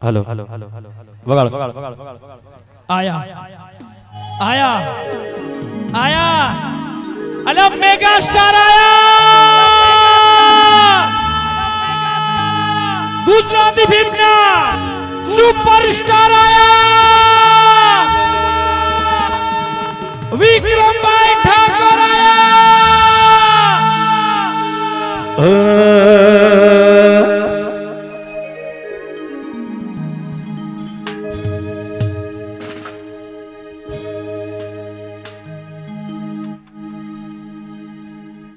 Hello वगाड़ आया आया आया अरे मेगा स्टार आया गुजराती फिल्मना सुपरस्टार आया विक्रम भाई ठाकुर आया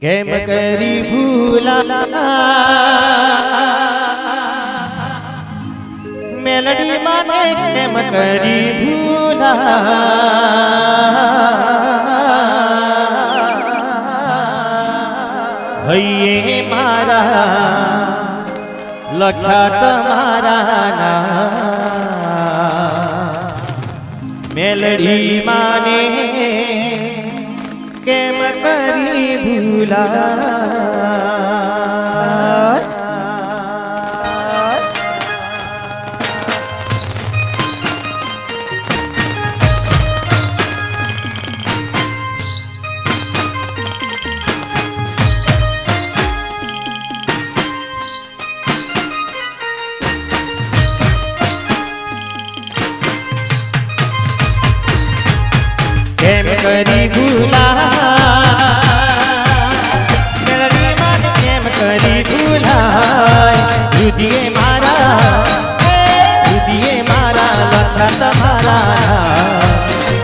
केम करी भूला मेलडी माने केम करी भूला भैये मारा लखा तुम्हारा ना मेलडी माने केम करी भूला केम करी भूला मेलडी माने केम करी भूला रुदिए मारा लखा तुम्हारा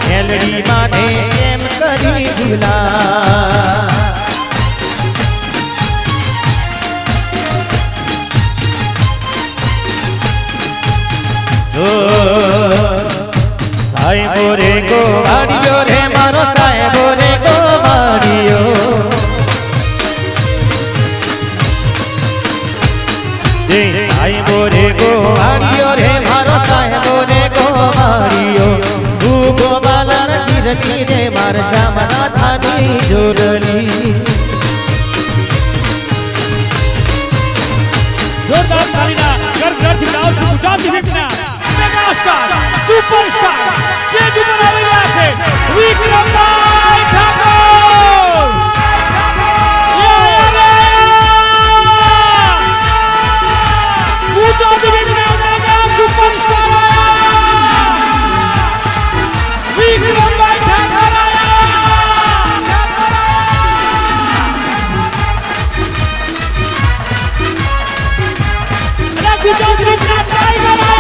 मेलडी माने केम करी भूला साहेबो रे गोवाड़ियो रे मारो साहेबो रे गोवाड़ियो साहेबो रे गोवाड़ियो रे मारो साहेबो रे गोवाड़ियो तू गोवाला गिरनी रे मार श्यामना थानी जोड़ली जोरदार तालीना कर जिलाओ से गुजराती फिल्मना मेगा स्टार सुपरस्टार स्टेज ઉપર આવી રહ્યા છે વિક્રમભાઈ ઠાકોર ગુજરાતી ફિલ્મના મેગા સુપરસ્ટાર વિક્રમભાઈ ઠાકોર અને ગુજરાતી ફિલ્મના ટાઈગર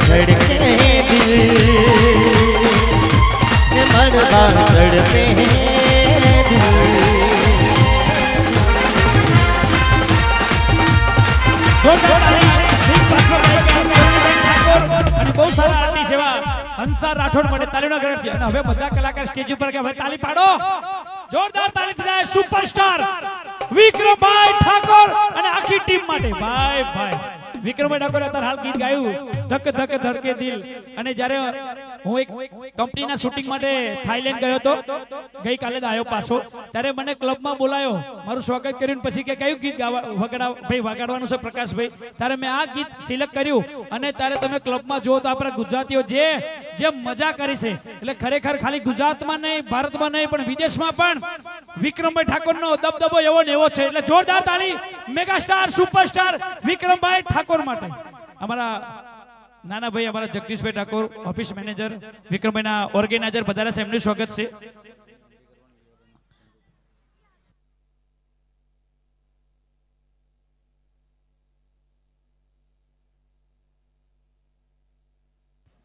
धड़के दिल मन बार तड़पे दिल હંસા રાઠોડ માટે તાલીઓના ગણતરી. અને હવે બધા કલાકાર સ્ટેજ ઉપર કે હવે તાલી પાડો, જોરદાર તાલી થઈ જાય સુપરસ્ટાર વિક્રમભાઈ ઠાકોર અને આખી ટીમ માટે. ભાઈ ભાઈ વિક્રમભાઈ ઠાકોર અત્યારે હાલ ગીત ગાયું ધક ધક ધડકે દિલ. અને જ્યારે હું એક કંપનીના શૂટિંગ માટે થાઈલેન્ડ ગયો હતો, ગઈકાલે જ આવ્યો પાછો, ત્યારે મને ક્લબમાં બોલાયો, મારું સ્વાગત કર્યું પછી કે કયું ગીત વગાડવાનું છે પ્રકાશભાઈ? ત્યારે મેં આ ગીત સિલેક્ટ કર્યું. અને ત્યારે તમે ક્લબમાં જુઓ તો આપણા ગુજરાતીઓ જે મજા કરી છે, એટલે ખરેખર ખાલી ગુજરાતમાં નહીં, ભારતમાં નહીં, પણ વિદેશમાં પણ વિક્રમભાઈ ઠાકોરનો દબદબો એવો ને એવો છે. એટલે જોરદાર તાળી મેગાસ્ટાર સુપરસ્ટાર વિક્રમભાઈ ઠાકોર માટે. અમારા નાના ભાઈ અમારા જગદીશભાઈ ઠાકોર ઓફિસ મેનેજર, વિક્રમભાઈના ઓર્ગેનાઇઝર પધાર્યા છે, એમનું સ્વાગત છે.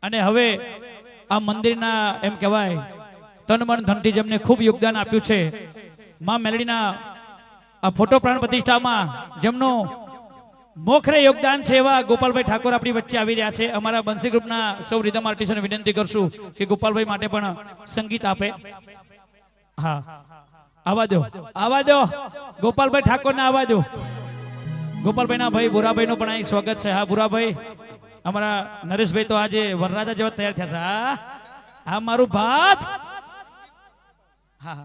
અને હવે આ મંદિરના એમ કહેવાય તન મન ધનથી જેમને ખૂબ યોગદાન આપ્યું છે, માં મેલડીના આ ફોટો પ્રાણ પ્રતિષ્ઠામાં જેમનું મોખરે યોગદાન છે, એવા ગોપાલભાઈ ઠાકોર આપણી વચ્ચે આવી રહ્યા છે. અમારા બંસી ગ્રુપના સૌ રિધમ આર્ટિસ્ટોને વિનંતી કરશું કે ગોપાલભાઈ માટે પણ સંગીત આપે. હા, આવા દો ગોપાલભાઈ ઠાકોરને આવા દો. ગોપાલભાઈના ભાઈ ભુરાભાઈનું પણ અહીં સ્વાગત છે. હા ભુરાભાઈ, અમારા નરેશભાઈ તો આજે વરરાજા જેવા તૈયાર થયા છે. હા મારું ભાત. હા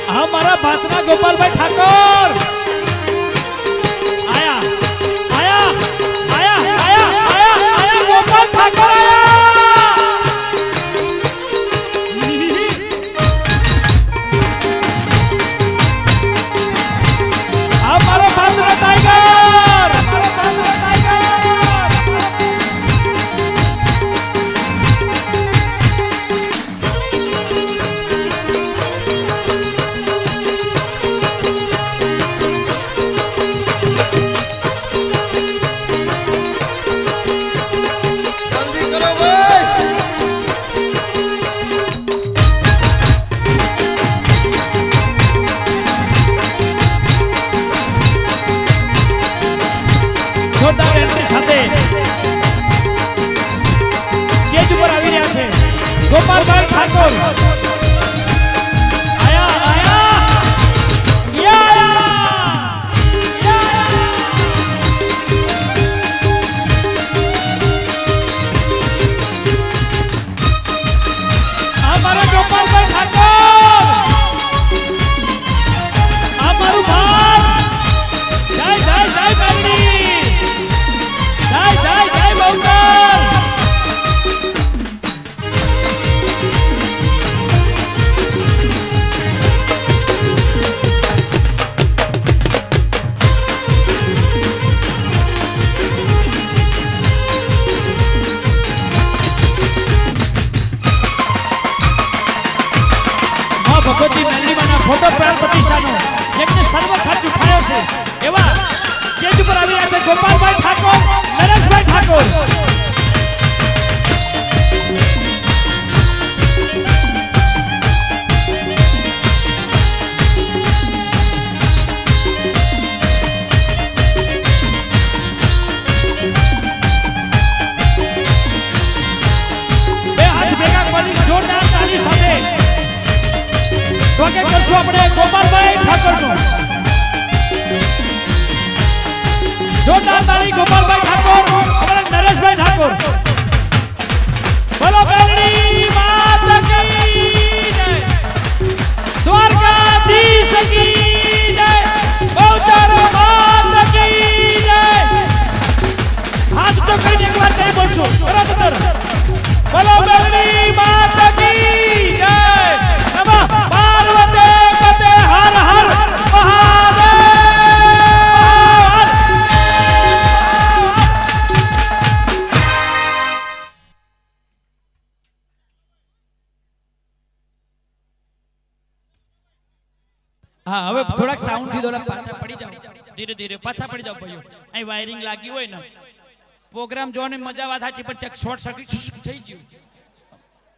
હા મારા ભાતના ગોપાલભાઈ ઠાકોર આયા આયા આયા આયા આયા આયા ગોપાલ ઠાકોર આયા. આ મારો ભાતનો ટાઈગર, ગોપાલભાઈ ઠાકોર આયા આયા અમારા ગોપાલભાઈ ઠાકોર, અમારું ભાત. જય જય જય મેલડી, જય જય જય બહુકર. ભગવતી મેલડીમાના ફોટો પ્રાણ પ્રતિષ્ઠાનો જેમને સર્વ ખર્ચ ઉઠાયો છે, એવા સ્ટેજ ઉપર આવી રહ્યા છે ગોપાલભાઈ ઠાકોર, નરેશભાઈ ઠાકોર. બે હાથ ભેગા કરી જોરદાર તાળી સાથે સ્વાગત કરશું આપણે ગોપાલભાઈ ઠાકોરનું. જોરદાર તાળી ગોપાલભાઈ ઠાકોર, અમારા નરેશભાઈ ઠાકોર. બોલો મેલડી માતા કી જય, દ્વારકાધીશ કી જય, બહુચર માતા કી જય. હાથ તો કરીને એક વાર જય બોલશું બરાબર. બોલો મેલડી માતા કી જય. પાર્વતી પતે હર હર મહાદેવ. હા હવે થોડાક સાઉન્ડ થી દોડા પાછા પડી જાવ, ધીરે ધીરે પાછા પડી જાવ ભાઈઓ. અહીં વાયરિંગ લાગી હોય ને, પ્રોગ્રામ જોવાની મજા વાત સાચી, પણ શોર્ટ સર્કિટ થઈ ગયું.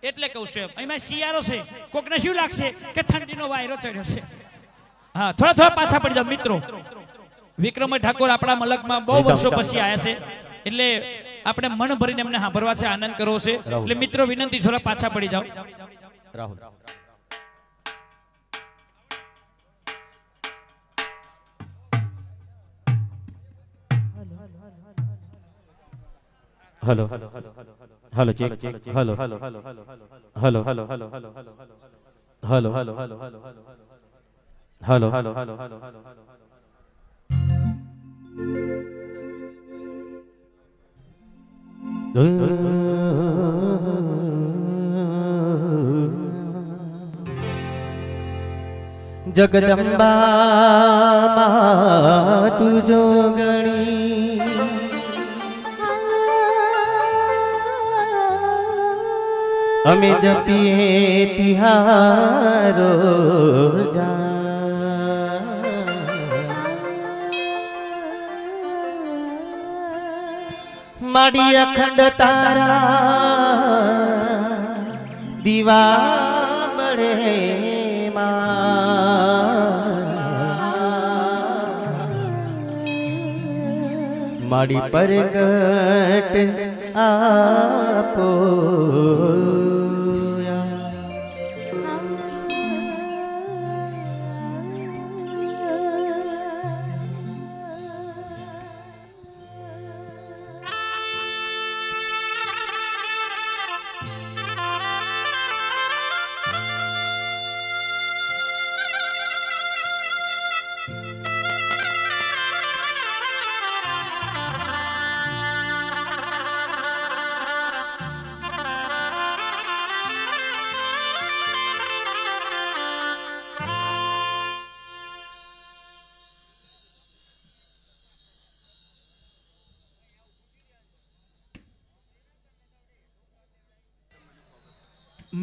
એટલે કહું છું એમ. અહીંમાં શિયાળો છે, કોકને શું લાગશે કે ઠંડીનો વાયરો ચડ્યો છે. હા, થોડા પાછા પડી જાવ મિત્રો. વિક્રમભાઈ ઠાકોર આપણા મલકમાં બહુ વર્ષો પછી આવ્યા છે, એટલે આપણે મન ભરીને એમને સાંભળવા છે, આનંદ કરવો છે. એટલે મિત્રો વિનંતી, થોડા પાછા પડી જાવ. Rahul hello hello check hello hello hello hello hello hello hello hello hello hello hello hello Jagdamba मातु जो गणी हमें जपिए तिहारो जा माड़ी अखंड तारा दीवा बड़े माड़ी परगट आपो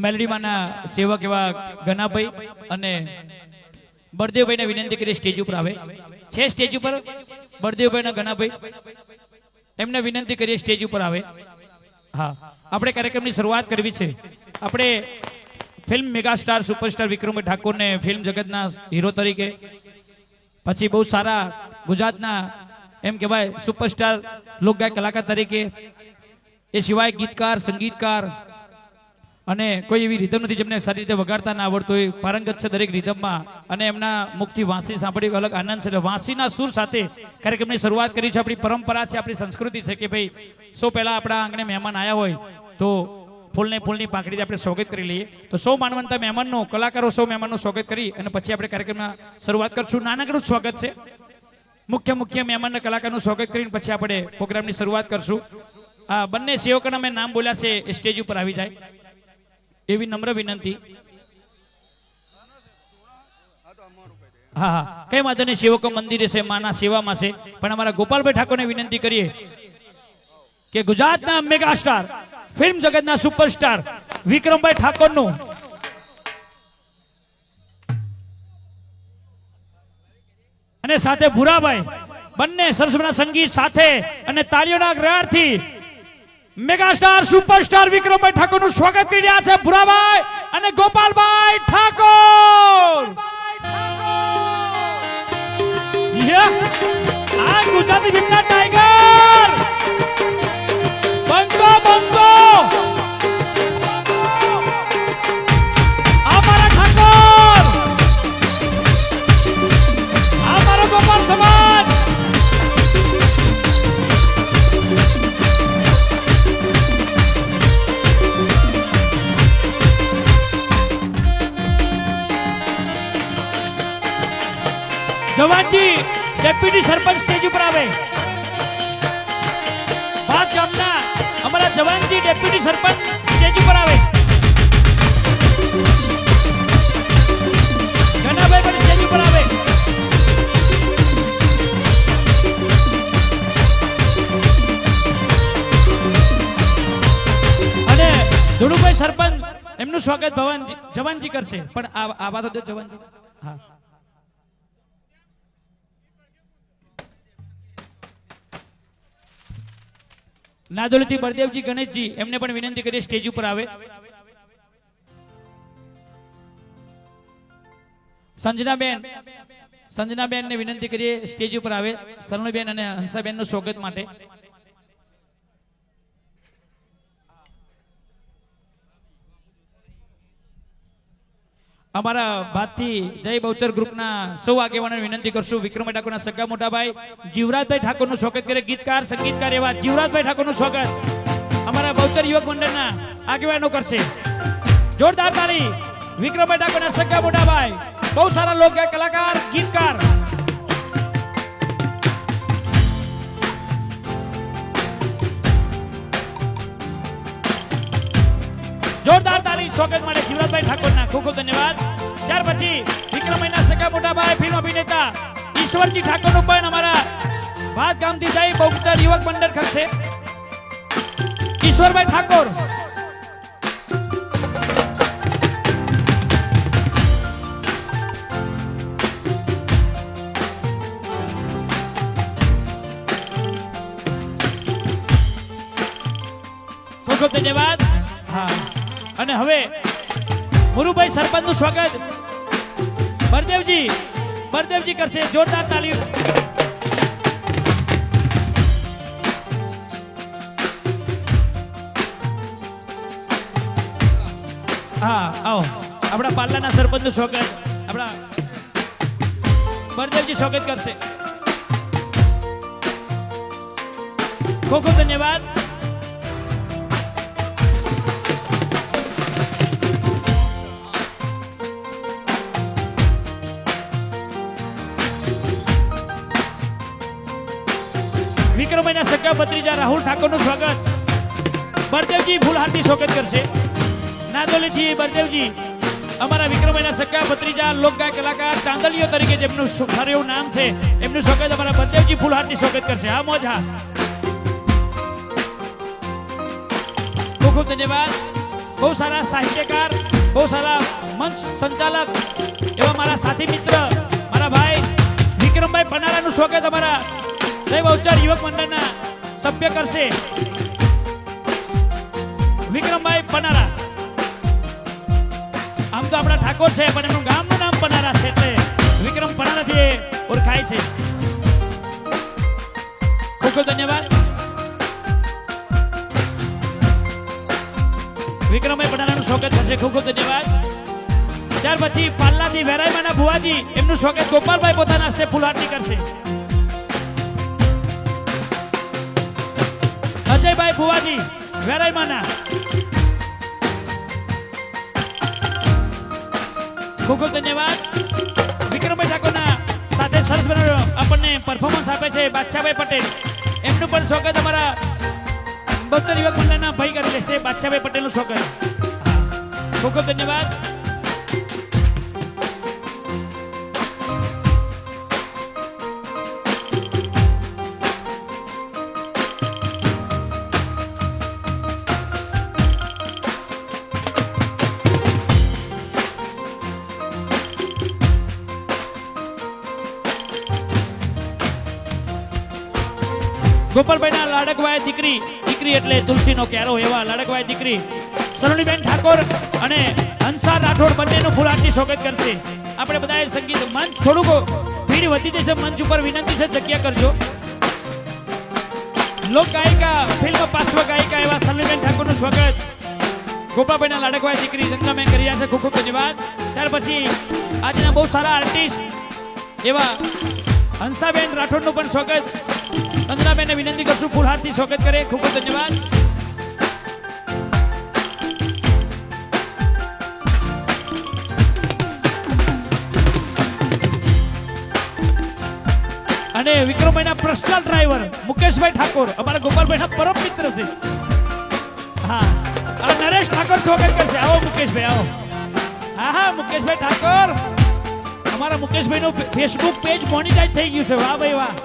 મેલડીમાંના સેવક એવા ગનાભાઈ અને બળદેવભાઈને વિનંતી કરી સ્ટેજ ઉપર આવે છે. સ્ટેજ ઉપર બળદેવભાઈ અને ગનાભાઈ, એમને વિનંતી કરીએ સ્ટેજ ઉપર આવે. હા, આપણે કાર્યક્રમની શરૂઆત કરવી છે. આપણે ફિલ્મ મેગાસ્ટાર સુપરસ્ટાર વિક્રમભાઈ ઠાકોરને ફિલ્મ જગતના હીરો તરીકે, પછી બહુ સારા ગુજરાતના એમ કહેવાય સુપરસ્ટાર લોકગાયક કલાકાર તરીકે, એ સિવાય ગીતકાર, સંગીતકાર અને કોઈ એવી રીધમ નથી જેમને સારી રીતે વગાડતા ના આવડતો હોય, પારંગત છે દરેક રીધમમાં. અને એમના મુખથી વાંસી સાંભળી અલગ આનંદ છે. વાંસીના સુર સાથે કાર્યક્રમની શરૂઆત કરી છે. આપણી પરંપરા છે, આપણી સંસ્કૃતિ છે કે ભાઈ સૌ પહેલા આપણા આંગણે મહેમાન આવ્યા હોય તો ફૂલની પાંખડીથી આપણે સ્વાગત કરી લઈએ. તો સૌ માનવંતા મહેમાનનો, કલાકારો સૌ મહેમાનનું સ્વાગત કરી અને પછી આપણે કાર્યક્રમમાં શરૂઆત કરશું. નાનકડું સ્વાગત છે, મુખ્ય મહેમાનના કલાકારનું સ્વાગત કરીને પછી આપણે પ્રોગ્રામની શરૂઆત કરશું. આ બંને સેવકોના મેં નામ બોલ્યા છે, એ સ્ટેજ ઉપર આવી જાય એવી નમ્ર વિનંતી. હા હા, કઈ વાંધો નહીં, સેવકો મંદિરે છે, માના સેવામાં છે. પણ અમારા ગોપાલભાઈ ઠાકોરને વિનંતી કરીએ કે ગુજરાતના મેગા સ્ટાર, ફિલ્મ જગતના સુપરસ્ટાર વિક્રમભાઈ ઠાકોરનું અને સાથે ભૂરાભાઈ, બંને સરસ્વના સંગીત સાથે અને તાળીઓના ગળાથી મેગાસ્ટાર સુપરસ્ટાર વિક્રમભાઈ ઠાકોરનું સ્વાગત કરી રહ્યા છે. ભૂરાભાઈ અને ગોપાલભાઈ ઠાકોર. આ ગુજરાતી ફિલ્મના ટાઈગર બંકો બંકો અમારા ઠાકોર, અમારો ગોપાલ સમાજ. જવાનજી ડેપ્યુટી સરપંચ સ્ટેજ ઉપર આવે. ભાત ગામના અમારા જવાનજી ડેપ્યુટી સરપંચ સ્ટેજ ઉપર આવે. ગનાભાઈ પણ સ્ટેજ ઉપર આવે. અને ધુડુભાઈ સરપંચ, એમનું સ્વાગત જવાનજી કરશે. પણ આ વાત હતો જવાનજી. હા, નાદોલથી બળદેવજી ગણેશજી, એમને પણ વિનંતી કરીએ સ્ટેજ ઉપર આવે. સંજનાબેન ને વિનંતી કરીએ સ્ટેજ ઉપર આવે સરણબેન અને હંસાબેન નું સ્વાગત માટે. અમારા બાદથી જય બહુચર ગ્રુપના સૌ આગેવાનોને વિનંતી કરશું વિક્રમ ઠાકોરના સગા મોટા ભાઈ જીવરાજભાઈ ઠાકોરનું સ્વાગત કરે. ગીતકાર સંગીતકાર એવા જીવરાજભાઈ ઠાકોરનું સ્વાગત અમારા બહુચર યુવક મંડળના આગેવાનો કરશે. જોરદાર તાળી વિક્રમભાઈ ઠાકોરના સગા મોટા ભાઈ બહુ સારા લોક કલાકાર ગીતકાર. જોરદાર તાળી સ્વાગત માટે જીવરાજભાઈ ઠાકોરના ખૂબ ખૂબ ધન્યવાદ. ત્યાર પછી વિક્રમભાઈના સગા મોટા ભાઈ ફિલ્મ અભિનેતા ઈશ્વરજી ઠાકોરનું પણ અમારા ભાત ગામથી જઈ બહુચર યુવક મંડળ ખસે. ઈશ્વરભાઈ ઠાકોર ખૂબ ખૂબ ધન્યવાદ. હા અને હવે મુરુભાઈ સરપંચ નું સ્વાગત બળદેવજી કરશે. જોરદાર તાળી. હા આવો આપણા પાલ્લાના સરપંચ નું સ્વાગત આપણા બળદેવજી સ્વાગત કરશે. ખૂબ ખૂબ ધન્યવાદ. વિક્રમભાઈના સગા ભત્રીજા રાહુલ ઠાકોરનું સ્વાગત બળદેવજી ફૂલહારથી સ્વાગત કરશે. નાદોલીથી બળદેવજી અમારા વિક્રમભાઈના સગા ભત્રીજા લોકગાયક કલાકાર ચાંદલીઓ તરીકે જેમનું સારું એવું નામ છે એમનું સ્વાગત અમારા બળદેવજી ફૂલહારથી સ્વાગત કરશે. હા મોજ હા. ખૂબ ખૂબ ધન્યવાદ. બહુ સારા સાહિત્યકાર બહુ સારા મંચ સંચાલક એવા મારા સાથી મિત્ર મારા ભાઈ વિક્રમભાઈ પનારાનું સ્વાગત અમારા જય બહુચર યુવક મંડળના સભ્ય કરશે. વિક્રમભાઈ પનારા આમ તો આપણા ઠાકોર છે પણ એમનું ગામનું નામ પનારા છે એટલે વિક્રમ પનારાથી ઓળખાય છે. ખૂબ ખૂબ ધન્યવાદ. વિક્રમભાઈ પનારાનું સ્વાગત થશે. ખૂબ ખૂબ ધન્યવાદ. ત્યાર પછી પાલ્લાથી વેરાઈમાના ભુવાજી એમનું સ્વાગત ગોપાલભાઈ પોતાના હસ્તે ફૂલહારથી કરશે. અજયભાઈ ભુવાજી વેરાઈમાના ખૂબ ખૂબ ધન્યવાદ. વિક્રમભાઈ ઠાકોરના સાથે સરસ આપણને પરફોર્મન્સ આપે છે બાદશાહભાઈ પટેલ એમનું પણ સ્વાગત અમારા બહુચર યુવક મંડળના ભાઈ કરી લેશે. બાદશાહભાઈ પટેલનું સ્વાગત. ખૂબ ખૂબ ધન્યવાદ. ગોપાલભાઈના લાડકવાય દીકરી એટલે તુલસીનો ક્યારો એવા લાડકવાય દીકરી સલોનીબેન ઠાકોર અને હંસા રાઠોડ બંનેનું ફૂલહારથી સ્વાગત કરશે. આપણે બધાએ સંગીત મંચ થોડુંક ભીડ વધી જશે મંચ ઉપર વિનંતી છે જગ્યા કરજો. લોક ગાયિકા ફિલ્મ પાર્શ્વ ગાયિકા એવા સલોનીબેન ઠાકોરનું સ્વાગત ગોપાલભાઈના લાડકવાય દીકરી સંગીતમાં કરી રહ્યા છે. ખૂબ ખૂબ ધન્યવાદ. ત્યાર પછી આજના બહુ સારા આર્ટિસ્ટ એવા હંસાબેન રાઠોડનું પણ સ્વાગત સંજનાબેનને વિનંતી કરશું ફૂલહારથી સ્વાગત કરે. ખૂબ ખૂબ ધન્યવાદ. અને વિક્રમભાઈના પર્સનલ ડ્રાઈવર મુકેશભાઈ ઠાકોર અમારા ગોપાલભાઈના પરમ મિત્ર છે. હા અને નરેશ ઠાકોર સ્વાગત કરશે. આવો મુકેશભાઈ આવો. હા હા મુકેશભાઈ ઠાકોર અમારા મુકેશભાઈનું ફેસબુક પેજ મોનિટાઈઝ થઈ ગયું છે. વાહ ભાઈ વાહ.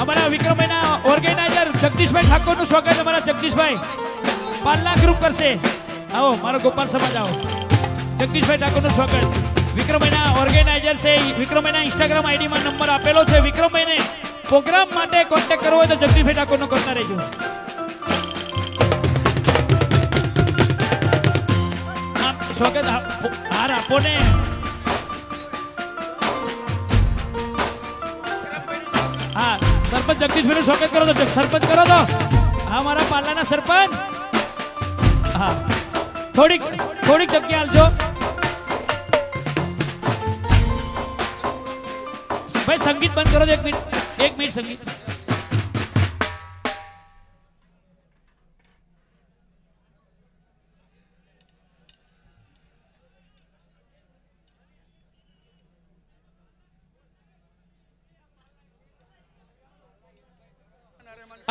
અમારા વિક્રમભાઈના ઓર્ગેનાઇઝર જગદીશભાઈ ઠાકોરનું સ્વાગત અમારા જગદીશભાઈ પાલ્લા ગ્રુપ કરશે. આવો મારો ગોપાલ સમાજ આવો. જગદીશભાઈ ઠાકોરનું સ્વાગત. વિક્રમભાઈના ઓર્ગેનાઇઝર છે. વિક્રમભાઈના ઇન્સ્ટાગ્રામ આઈડીમાં નંબર આપેલો છે. વિક્રમભાઈને પ્રોગ્રામ માટે કોન્ટેક્ટ કરવો હોય તો જગદીશભાઈ ઠાકોરનો કરતા રહેજો. સ્વાગત હાર આપો ને. હા સરપંચ જગદીશભાઈનું સ્વાગત કરો તો સરપંચ કરો તો. હા મારા પાલાના સરપંચ. હા થોડીક જગ્યા આલજો ભાઈ. સંગીત બંધ કરો તો 1 મિનિટ સંગીત.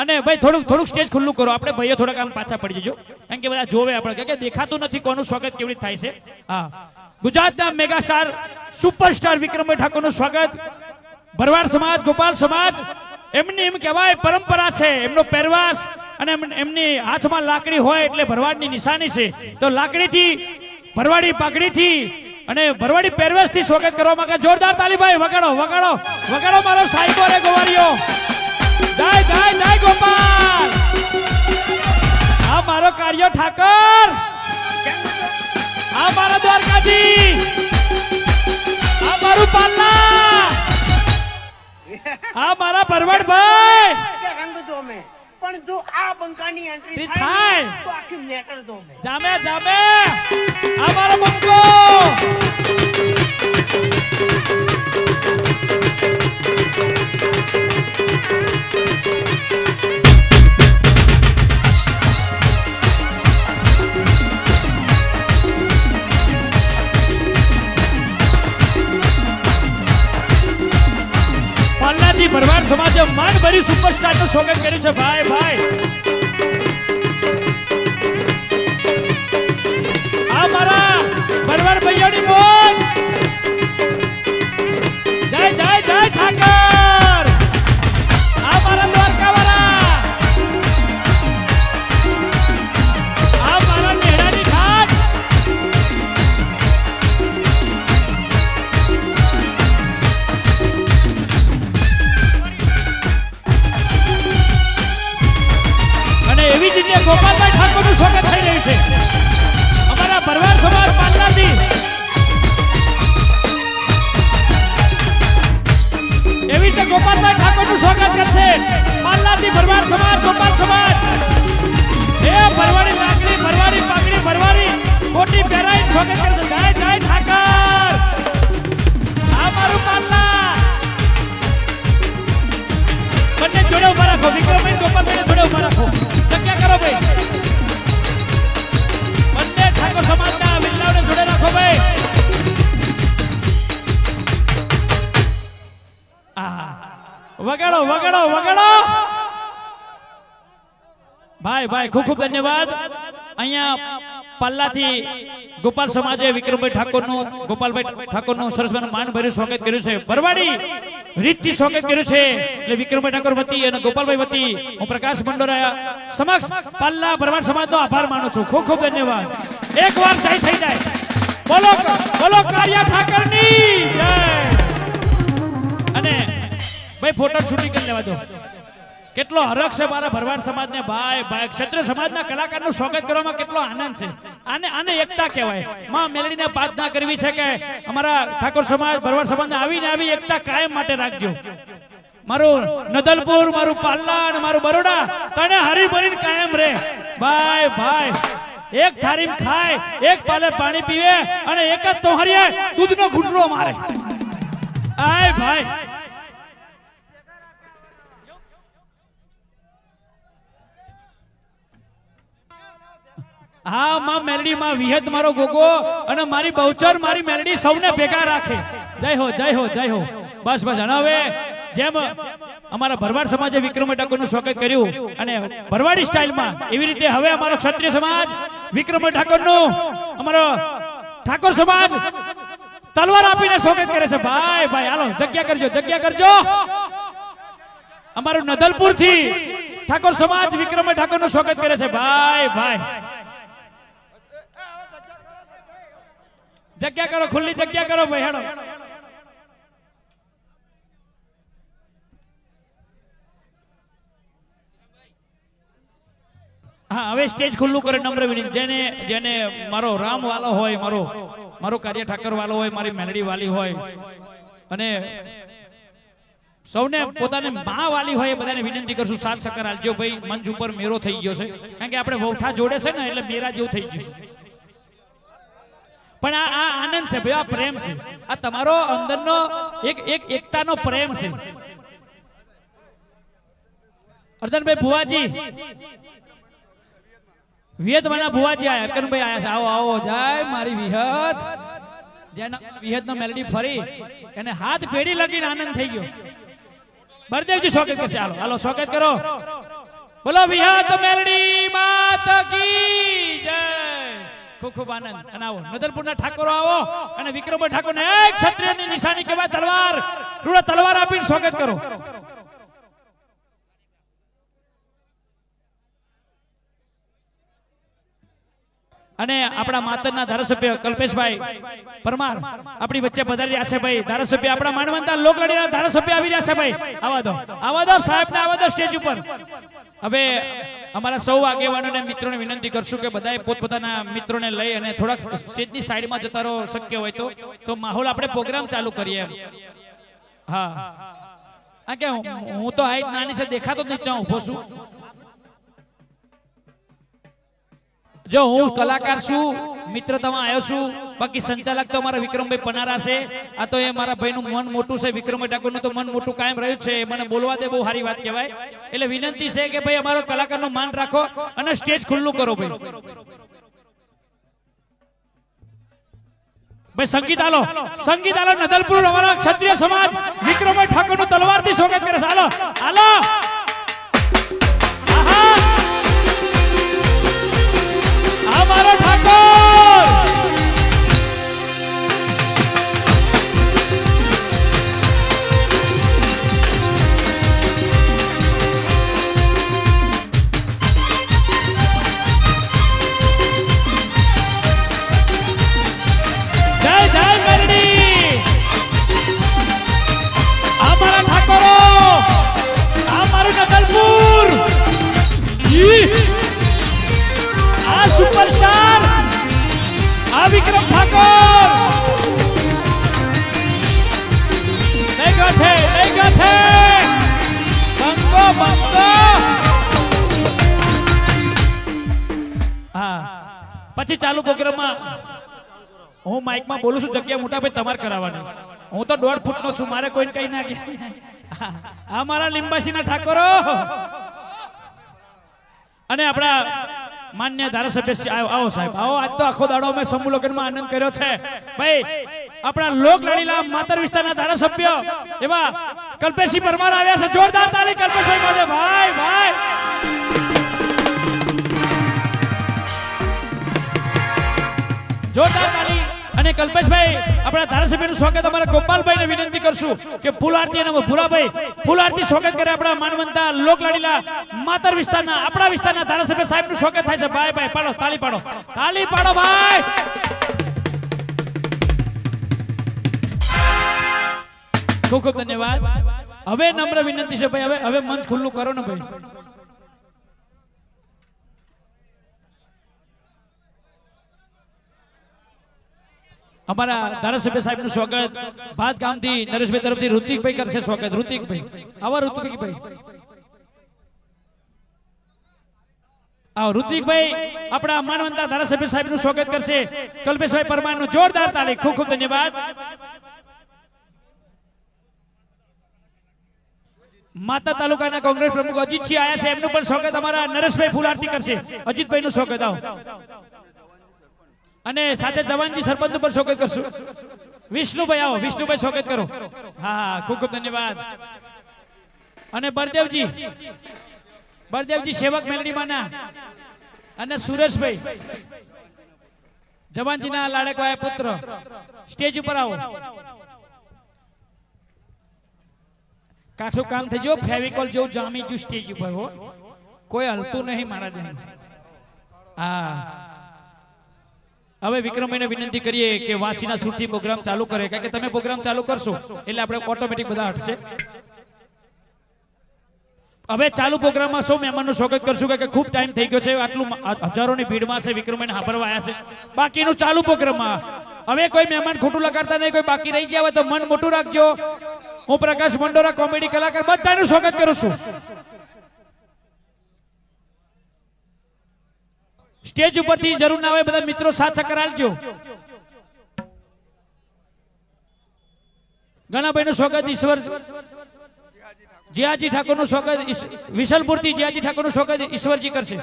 અને ભાઈ થોડુંક સ્ટેજ ખુલ્લું કરો. આપણે ભાઈઓ થોડાક આમ પાછા પડી જજો કારણ કે બધા જોવે આપણે કે દેખાતું નથી કોનું સ્વાગત કેવી રીતે થાય છે. હા ગુજરાતના મેગા સ્ટાર સુપરસ્ટાર વિક્રમભાઈ ઠાકોરનું સ્વાગત. ભરવાડ સમાજ ગોપાલ સમાજ એમની એમ કહેવાય પરંપરા છે. એમનો પહેરવાસ અને એમની હાથમાં લાકડી હોય એટલે ભરવાડની નિશાની છે. તો લાકડીથી ભરવાડી પાઘડીથી અને ભરવાડી પહેરવેશથી સ્વાગત કરવા માંગે. જોરદાર તાલી ભાઈ. વગાડો વગાડો વગાડો મારો સાહેબો રે ગોવાળીઓ. જય જય જય ગોપાલ. આ મારો કાર્યો ઠાકર. આ મારા દ્વારકાધીશ. આ મારું પાલ્લા. આ મારા ભરવાડભાઈ. રંગ જો મે પણ જો આ બંકાની એન્ટ્રી થાય તો આખી મેટર જો મે જામે જામે. આ મારો બંકો. ભરવાડ સમાજે માનભરી સુપરસ્ટાર નું સ્વાગત કર્યું છે. ભાઈ ભાઈ આ મારા ભરવાડ ભાઈઓની મોજ. જય જય જય ઠાકર. આ મારા દ્વારકાવાળા. આ મારા નેહડાની ઠાઠ. એવી જ રીતે ગોપાલભાઈ ઠાકોરનું સ્વાગત થઈ રહ્યું છે અમારા ભરવાડ સમાજ પાટલાથી. એવી રીતે ગોપાલભાઈ ઠાકોરનું સ્વાગત કરશે પાટલાથી ભરવાડ સમાજ ગોપાલ સમાજ. એ ભરવાડી લાકડી ભરવાડી પાઘડી ભરવાડી કોટી પહેરાઈ સ્વાગત કરશે. જય જય ઠાકર. આ મારું પાટલા. બંને જોડે ઉભા રાખો. વિક્રમભાઈ ગોપાલભાઈને જોડે ઉભા રાખો. કરો ભાઈ. બંને ઠાકોર સમાજના વિલ્લાઓને જોડે રાખો ભાઈ. વગાડો વગાડો વગાડો ભાઈ ભાઈ. ખૂબ ખૂબ ધન્યવાદ. અહીંયા પાલ્લાથી ગોપાલ સમાજે વિક્રમભાઈ ઠાકોરનું ગોપાલભાઈ ઠાકોરનું સરસ માન ભર્યું સ્વાગત કર્યું છે. ભરવાડી રીતથી સ્વાગત કર્યું છે એટલે વિક્રમભાઈ ઠાકોર વતી અને ગોપાલભાઈ વતી હું પ્રકાશ મંડોરા સમક્ષ પાલ્લા ભરવાડ સમાજનો આભાર માનું છું. ખૂબ ખૂબ ધન્યવાદ. એકવાર જય થઈ જાય. બોલો બોલો કાળિયા ઠાકરની જય. અને ભાઈ ફોટો શૂટિંગ કરી લેવા દો. કેટલો હરખ છે મારા ભરવાડ સમાજને. ભાઈ ભાઈ ક્ષત્રિય સમાજના કલાકારનું સ્વાગત કરવામાં કેટલો આનંદ છે. આને એકતા કહેવાય. માં મેલડીને પ્રાર્થના કરવી છે કે અમારા ઠાકોર સમાજ ભરવાડ સમાજને આવી એકતા કાયમ માટે રાખજો. મારું નદલપુર મારું પાલ્લા અને મારું બરોડા તને હરી ભરીને કાયમ રે. ભાઈ ભાઈ એક થાળી ખાય એક પાલે પાણી પીવે અને એક જ તોહરીએ દૂધનો ઘૂંટડો મારે. આય ભાઈ હા માં મેલડી માં વિહત મારો ગોગો અને મારી બહુચર મારી મેલડી સૌને ભેગા રાખે. જય હો જય હો જય હો. બસ બસ. અને હવે જેમ અમારા ભરવાડ સમાજે વિક્રમભાઈ ઠાકોરનું સ્વાગત કર્યું અને ભરવાડી સ્ટાઇલમાં એવી રીતે હવે અમારો ક્ષત્રિય સમાજ વિક્રમભાઈ ઠાકોરનું અમારો ઠાકોર સમાજ તલવાર આપીને સ્વાગત કરે છે. ભાઈ ભાઈ હાલો જગ્યા કરજો જગ્યા કરજો. અમારું નદલપુર થી ઠાકોર સમાજ વિક્રમભાઈ ઠાકોરનું સ્વાગત કરે છે. ભાઈ ભાઈ જગ્યા કરો. ખુલ્લી જગ્યા કરો ભાઈ. હેડો. હા હવે સ્ટેજ ખુલ્લું કરે નમ્ર વિનંતી. જેને જેને મારો રામ વાલો હોય, મારો કાર્ય ઠાકર વાલો હોય, મારી મેલડી વાલી હોય અને સૌને પોતાને મા વાલી હોય એ બધાને વિનંતી કરશું સાથ સહકાર આલજો ભાઈ. મંચ ઉપર મેરો થઈ ગયો છે કારણ કે આપણે વૌઠા જોડે છે ને એટલે મેરા જેવું થઈ ગયું છે. પણ આ આનંદ છે ભાઈ, આ પ્રેમ છે, આ તમારો અંદરનો એક એકતાનો પ્રેમ છે. અર્જનભાઈ ભુવાજી, વિહતવાના ભુવાજી આયા, અર્કનભાઈ આયા છે. આવો આવો, જય મારી વિહત. જેના વિહતનો મેલડી ફરી એને હાથ પેઢી લગીને આનંદ થઈ ગયો. બળદેવજી સ્વાગત કરશે. હાલો હાલો સ્વાગત કરો. બોલો વિહત મેલડી માત કી જય. ખૂબ ખૂબ આનંદ. અને આવો નદરપુરના ઠાકોરો આવો અને વિક્રમભાઈ ઠાકોરને એક ક્ષત્રિયની નિશાની કહેવાય તલવાર, રૂડા તલવાર આપીને સ્વાગત કરો. અને આપણા માતરના ધારાસભ્ય કલ્પેશભાઈ પરમાર આપણી વચ્ચે પધારી રહ્યા છે ભાઈ. ધારાસભ્ય આપણા માનવંતા લોકલડીના ધારાસભ્ય આવી રહ્યા છે ભાઈ. આવા દો સાહેબને આવા દો સ્ટેજ ઉપર. હવે અમારા સૌ આગેવાનોને મિત્રોને વિનંતી કરશું કે બધાએ પોતપોતાના મિત્રોને લઈ અને થોડાક સ્ટેજની સાઈડમાં જતા રહો શક્ય હોય તો માહોલ આપણે પ્રોગ્રામ ચાલુ કરીએ. હા કે હું તો હાઈટ નાની છે, દેખાતો જ નીચે ઉભો છું. જો હું કલાકાર છું, મિત્રતામાં આવ્યો છું, બાકી સંચાલક તો અમારા વિક્રમભાઈ પનારા છે. આ તો એ મારા ભાઈનું મન મોટું છે, વિક્રમભાઈ ઠાકોરનું તો મન મોટું કાયમ રહ્યું છે. મને બોલવા દે, બહુ સારી વાત કહેવાય. એટલે વિનંતી છે કે ભાઈ અમારો કલાકારનું માન રાખો અને સ્ટેજ ખુલ્લું કરો ભાઈ. ભાઈ સંગીત આલો, સંગીત આલો. નદલપુર અમારા ક્ષત્રિય સમાજ વિક્રમભાઈ ઠાકોરનું તલવારથી સ્વાગત કરે છે. હાલો હાલો. અમારો ઠાકોર જય જય મેલડી. અમારા ઠાકોરો, અમારું નદલપુર, આ સુપરસ્ટાર, આ વિક્રમ ઠાકોર લઈ ગયો છે, લઈ ગયો છે બંકો બંકો. હા પછી ચાલુ પ્રોગ્રામમાં હું માઇકમાં બોલું છું. જગ્યા મોટા ભાઈ તમારે કરાવવાની. હું તો 1.5 ફૂટનો છું, મારે કોઈને કઈ ના કે. આ મારા લીંબાસીના ઠાકોરો અને આપણા માન્ય ધારાસભ્ય આવો સાહેબ આવો. આજ તો આખો દાડો અમે સમૂહ લગ્નમાં આનંદ કર્યો છે ભાઈ. આપણા લોક લડીલા માતર વિસ્તારના ધારાસભ્ય એવા કલ્પેશજી પરમાર આવ્યા છે. જોરદાર તાળી કલ્પેશભાઈ માટે ભાઈ ભાઈ. જોરદાર તાળી. અને કલ્પેશભાઈ આપણા ધારાસભ્યનું સ્વાગત અમારા ગોપાલભાઈને વિનંતી કરશું કે ફૂલ આરતી અને ભૂરાભાઈ ફૂલ આરતી સ્વાગત કરે. આપણા માનવંતા લોક લાડીલા માતર વિસ્તારના આપણા વિસ્તારના ધારાસભ્ય સાહેબનું સ્વાગત થાય છે. ભાઈ ભાઈ પાડો, તાળી પાડો, તાળી પાડો ભાઈ. ખૂબ ખૂબ ધન્યવાદ. હવે નમ્ર વિનંતી છે ભાઈ, હવે મંચ ખુલ્લું કરો ને ભાઈ. અમારા ધારાસભ્ય સાહેબનું સ્વાગત ભાત ગામથી નરેશભાઈ તરફથી ઋતિકભાઈ કરશે સ્વાગત. ઋતિકભાઈ આવો. ઋતિકભાઈ આવો. ઋતિકભાઈ આપણા માનવંતા ધારાસભ્ય સાહેબનું સ્વાગત કરશે. કલ્પેશભાઈ પરમારનું જોરદાર તાળી. ખૂબ ખૂબ ધન્યવાદ. માતા તાલુકાના કોંગ્રેસ પ્રમુખ અજીતસિંહ આયા છે, એમનું પણ સ્વાગત અમારા નરેશભાઈ ફૂલ આરતી કરશે. અજીતભાઈનું સ્વાગત. આવો. અને સાથે જવાનજી સરપંચ ઉપર સ્વાગત કરશું. વિષ્ણુભાઈ આવો. વિષ્ણુભાઈ સ્વાગત કરો. હા ખૂબ ખૂબ ધન્યવાદ. અને બળદેવજી સેવક મેલડીમાંના અને સુરેશભાઈ જવાનજીના લાડકવાયા પુત્ર સ્ટેજ ઉપર આવો. કાઠું કામ થઈ ગયું, ફેવિકોલ જેવું જામી ગયું સ્ટેજ ઉપર. હો કોઈ હલતું નહીં મારા ધ્યાન. હા હવે વિક્રમભાઈને વિનંતી કરીએ કે વાંચીના સુરથી પ્રોગ્રામ ચાલુ કરે, કારણ કે તમે પ્રોગ્રામ ચાલુ કરશો એટલે આપણે ઓટોમેટિક બધા હટશે. હવે ચાલુ પ્રોગ્રામમાં સૌ મહેમાનનું સ્વાગત કરશું કે ખૂબ ટાઈમ થઈ ગયો છે, આટલું હજારોની ભીડમાં છે વિક્રમભાઈને હાંભળવા આવ્યા છે. બાકીનું ચાલુ પ્રોગ્રામમાં હવે કોઈ મહેમાન ખોટું લગાડતા નહીં, કોઈ બાકી રહી ગયા હોય તો મન મોટું રાખજો. હું પ્રકાશ મંડોરા કોમેડી કલાકાર બધાનું સ્વાગત કરું છું. સ્ટેજ ઉપરથી જરૂર ના આવે બધા મિત્રો સાથ સહકાર આલજો. ગણાભાઈનું સ્વાગત ઈશ્વર જીયાજી ઠાકોરનું સ્વાગત વિશલપુરથી જીયાજી ઠાકોરનું સ્વાગત ઈશ્વરજી કરશે.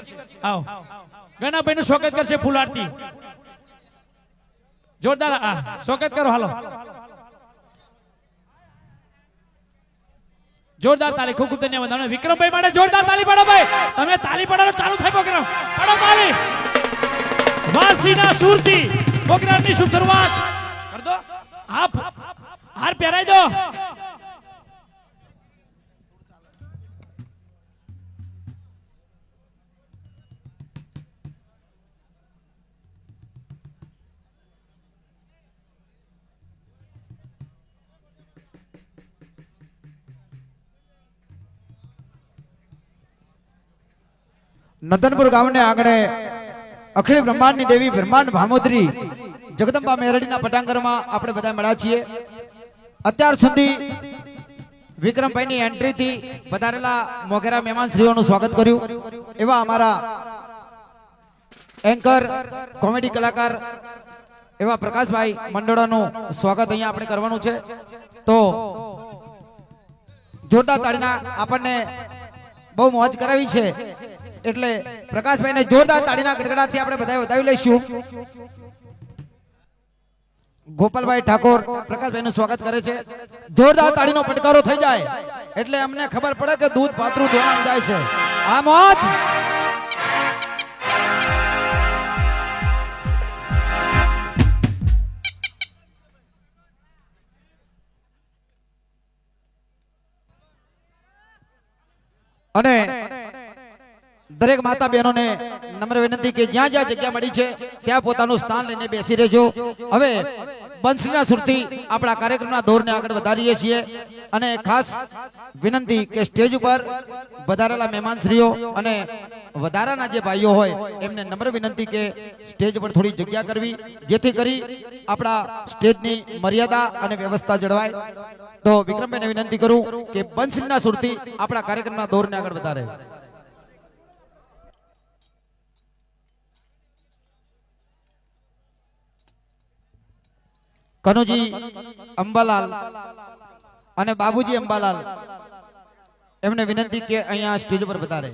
આવો ગણાભાઈનું સ્વાગત કરશે ફૂલ આરતી. જોરદાર સ્વાગત કરો. હાલો જોરદાર તાળી. ખૂબ ખૂબ ધન્યવાદ. વિક્રમભાઈ માટે જોરદાર તાળી પાડો ભાઈ. તમે તાળી પાડો ચાલુ થાય પ્રોગ્રામ. પાડો તાળી. વાસીના સુરતી પ્રોગ્રામની શુભ શરૂઆત કર દો. હાર પહેરાઈ દો. નદનપુર ગામને આગળ અખિલ બ્રહ્માંડની દેવી બ્રહ્માંડ ભામોદરી જગદંબા મેરડીના પટાંગણમાં આપણે બધા મળ્યા છીએ. અત્યાર સુધી વિક્રમભાઈની એન્ટ્રીથી પધારેલા મોઘેરા મહેમાનશ્રીઓનું સ્વાગત કર્યું. એવા અમારા એન્કર કોમેડી કલાકાર એવા પ્રકાશભાઈ મંડોળાનું સ્વાગત અહીંયા આપણે કરવાનું છે. તો જોરદાર તાળીના આપણને બહુ મોજ કરાવી છે એટલે પ્રકાશભાઈને જોરદાર તાળીના ગડગડાથી આપણે બધા વધાવી લઈશું. ગોપાલભાઈ ઠાકોર પ્રકાશભાઈનું સ્વાગત કરે છે. જોરદાર તાળીનો પડકારો થઈ જાય એટલે અમને ખબર પડે કે દૂધ પાત્રું ધોવાનું જાય છે. આ મોજ. અને દરેક માતા બહેનોને નમ્ર વિનંતી કે જ્યાં જ્યાં જગ્યા મળી છે ત્યાં પોતાનું સ્થાન લઈને બેસી રહેજો. હવે બંસીના સુરથી આપણા કાર્યક્રમના દોરને આગળ વધારીએ છીએ અને ખાસ વિનંતી કે સ્ટેજ ઉપર વધારેલા મહેમાનશ્રીઓ અને વધારાના જે ભાઈઓ હોય એમને નમ્ર વિનંતી કે સ્ટેજ પર થોડી જગ્યા કરવી જેથી કરી આપણા સ્ટેજની મર્યાદા અને વ્યવસ્થા જળવાય. તો વિક્રમભાઈને વિનંતી કરું કે બંસીના સુરથી આપણા કાર્યક્રમના દોરને આગળ વધારે. કનુજી અંબાલાલ અને બાબુજી અંબાલાલ એમને વિનંતી કે અહીંયા સ્ટેજ પર વધારે.